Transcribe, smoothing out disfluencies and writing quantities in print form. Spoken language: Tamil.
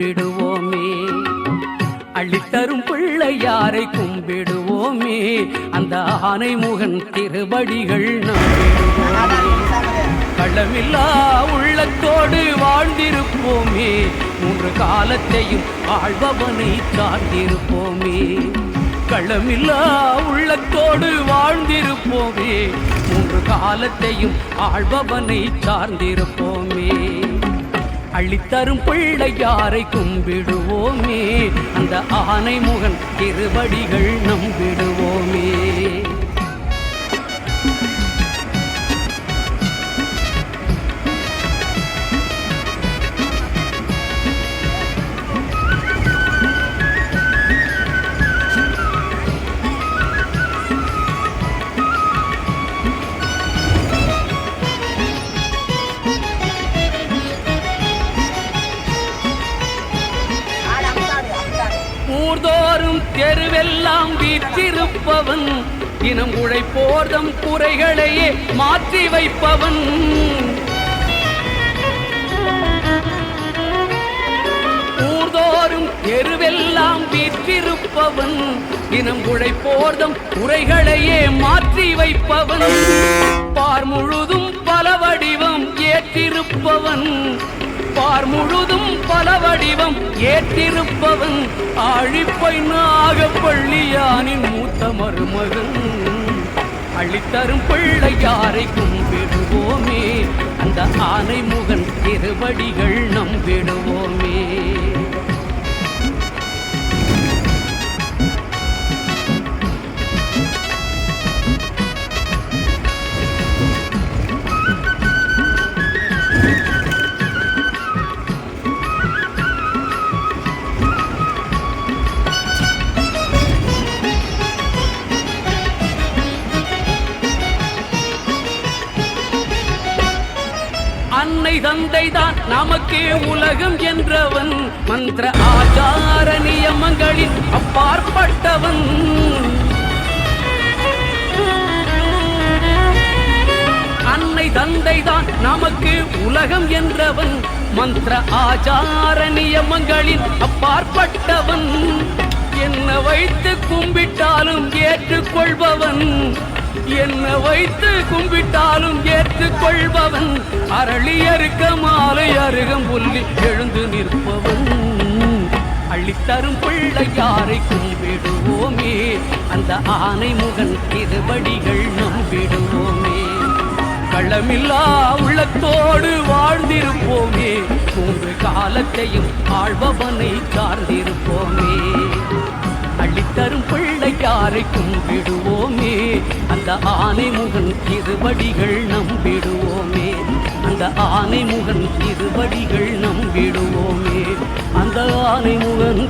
கும்பிடுவோமே, அள்ளித்தரும் பிள்ளையாரை கும்பிடுவோமே, அந்த ஆனைமுகன் திருவடிகள் நம்பிடுவோமே. களமில்லா உள்ளத்தோடு வாழ்ந்திருப்போமே, மூன்று காலத்தையும் ஆழ்பவனை சார்ந்திருப்போமே. களமில்லா உள்ளத்தோடு வாழ்ந்திருப்போமே, மூன்று காலத்தையும் ஆழ்பவனை சார்ந்திருப்போமே. அள்ளித்தரும் பிள்ளையாரை கும்பிடுவோமே, அந்த ஆனைமுகன் திருவடிகள் நம்பிடுவோமே. ஊர்தோறும் தெருவெல்லாம் வீற்றிருப்பவன், தினம் உழைப்போர்தம் குறைகளையே மாற்றி வைப்பவன். ஊர்தோறும் தெருவெல்லாம் வீற்றிருப்பவன், தினம் உழைப்போர்தம் குறைகளையே மாற்றி வைப்பவன். பார் முழுதும் பல வடிவம் ஏற்றிருப்பவன், பார் முழுதும் பல வடிவம் ஏற்றிருப்பவன். ஆழிப்பை நாகப்பள்ளியானின் மூத்த மருமகன். அள்ளித்தரும் பிள்ளையாரை கும்பிடுவோமே, அந்த ஆனைமுகன் திருவடிகள் நம்பிடுவோமே. அன்னை தந்தை தான் நமக்கே உலகம் என்றவன், மந்திர ஆச்சார நியமங்களில் அப்பாற்பட்டவன். அன்னை தந்தை தான் நமக்கு உலகம் என்றவன், மந்திர ஆச்சார நியமங்களில் அப்பாற்பட்டவன். என்ன வைத்து கும்பிட்டாலும் ஏற்றுக்கொள்பவன், என்ன வைத்து கும்பிட்டாலும் ஏற்றுக்கொள்பவன். அரளியறுக்க மாலை அருகம் புள்ளி எழுந்து நிற்பவன். அள்ளித்தரும் பிள்ளையாரை கும்பிடுவோமே, அந்த ஆனைமுகன் திருவடிகள் நம்பிடுவோமே. களமில்லா உள்ளத்தோடு வாழ்ந்திருப்போமே, மூன்று காலத்தையும் ஆழ்பவனை சார்ந்திருப்போமே. அள்ளித்தரும் பிள்ளையாரை கும்பிடுவோமே, அந்த ஆனைமுகன் திருவடிகள் நம்பிடுவோமே. அந்த ஆனைமுகன் திருவடிகள் நம்பிடுவோமே. அந்த ஆனைமுகன்